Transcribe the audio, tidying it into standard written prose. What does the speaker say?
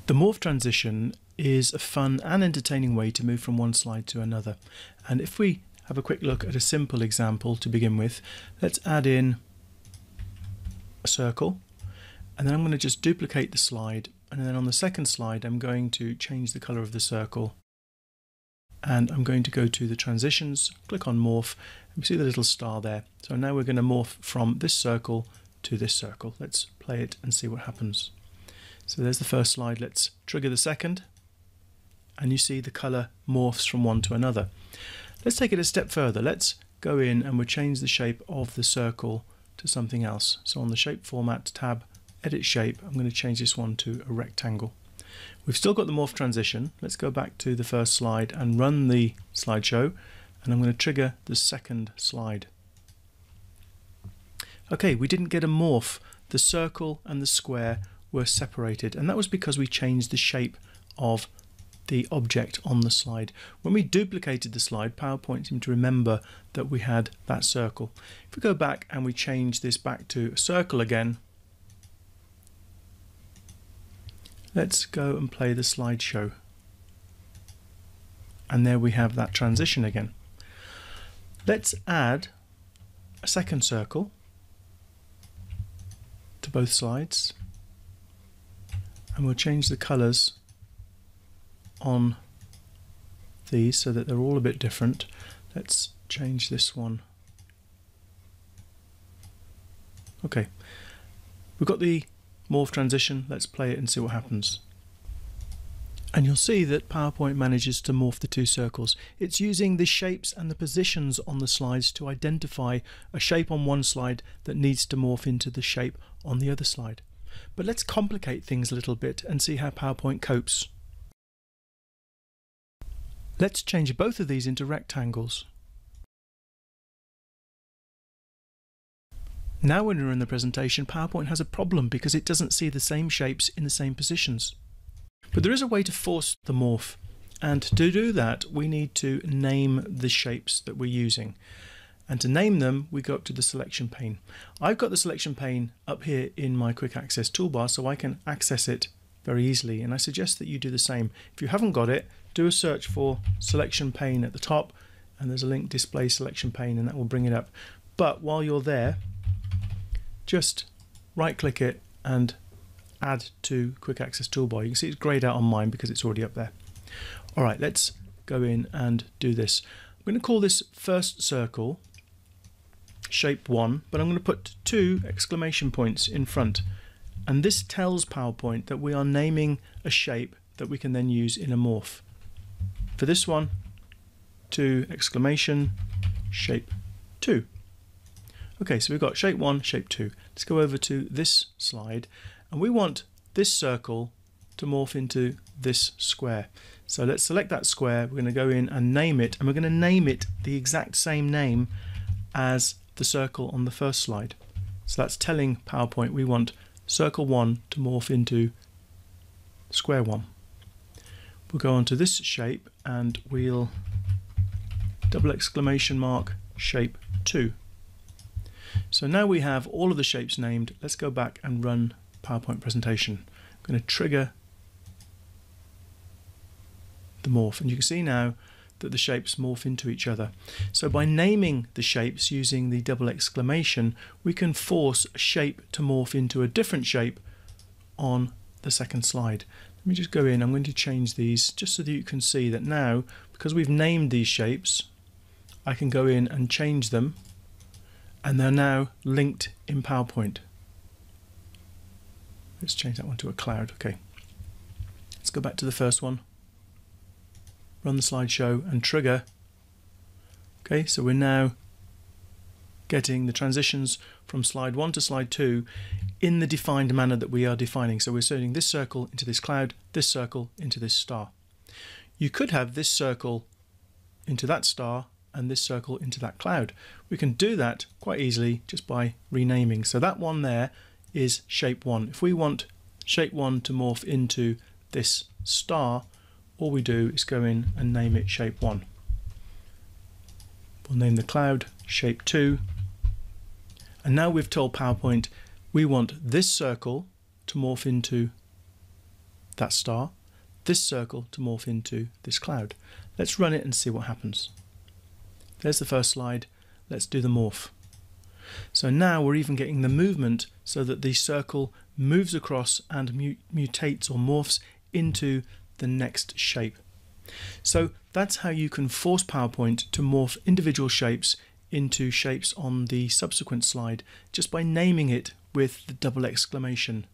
The morph transition is a fun and entertaining way to move from one slide to another. And if we have a quick look at a simple example to begin with, let's add in a circle, and then I'm going to just duplicate the slide, and then on the second slide I'm going to change the color of the circle, and I'm going to go to the transitions, click on morph, and we see the little star there. So now we're going to morph from this circle to this circle. Let's play it and see what happens. So there's the first slide. Let's trigger the second, and you see the color morphs from one to another. Let's take it a step further. Let's go in and we'll change the shape of the circle to something else. So on the shape format tab, edit shape, I'm going to change this one to a rectangle. We've still got the morph transition. Let's go back to the first slide and run the slideshow, and I'm going to trigger the second slide. Okay, we didn't get a morph. The circle and the square were separated, and that was because we changed the shape of the object on the slide. When we duplicated the slide, PowerPoint seemed to remember that we had that circle. If we go back and we change this back to a circle again, let's go and play the slideshow. And there we have that transition again. Let's add a second circle to both slides, and we'll change the colors on these so that they're all a bit different. Let's change this one. Okay, we've got the morph transition. Let's play it and see what happens. And you'll see that PowerPoint manages to morph the two circles. It's using the shapes and the positions on the slides to identify a shape on one slide that needs to morph into the shape on the other slide. But let's complicate things a little bit and see how PowerPoint copes. Let's change both of these into rectangles. Now when we're in the presentation, PowerPoint has a problem because it doesn't see the same shapes in the same positions. But there is a way to force the morph, and to do that we need to name the shapes that we're using. And to name them, we go up to the selection pane. I've got the selection pane up here in my quick access toolbar, so I can access it very easily, and I suggest that you do the same. If you haven't got it, do a search for selection pane at the top, and there's a link display selection pane, and that will bring it up. But while you're there, just right click it and add to quick access toolbar. You can see it's grayed out on mine because it's already up there. Alright, let's go in and do this. I'm going to call this first circle shape 1, but I'm going to put 2 exclamation points in front, and this tells PowerPoint that we are naming a shape that we can then use in a morph. For this one, 2 exclamation shape 2. Okay, so we've got shape 1, shape 2. Let's go over to this slide, and we want this circle to morph into this square. So let's select that square. We're going to go in and name it, and we're going to name it the exact same name as the circle on the first slide. So that's telling PowerPoint we want circle 1 to morph into square 1. We'll go on to this shape and we'll double exclamation mark shape 2. So now we have all of the shapes named. Let's go back and run PowerPoint presentation. I'm going to trigger the morph, and you can see now that the shapes morph into each other. So by naming the shapes using the double exclamation, we can force a shape to morph into a different shape on the second slide. Let me just go in. I'm going to change these just so that you can see that now, because we've named these shapes, I can go in and change them, and they're now linked in PowerPoint. Let's change that one to a cloud. Okay, let's go back to the first one, run the slideshow and trigger. Okay, so we're now getting the transitions from slide 1 to slide 2 in the defined manner that we are defining. So we're inserting this circle into this cloud, this circle into this star. You could have this circle into that star and this circle into that cloud. We can do that quite easily just by renaming. So that one there is shape 1. If we want shape 1 to morph into this star, all we do is go in and name it shape 1. We'll name the cloud shape 2. And now we've told PowerPoint we want this circle to morph into that star, this circle to morph into this cloud. Let's run it and see what happens. There's the first slide. Let's do the morph. So now we're even getting the movement so that the circle moves across and mutates or morphs into the next shape. So that's how you can force PowerPoint to morph individual shapes into shapes on the subsequent slide, just by naming it with the double exclamation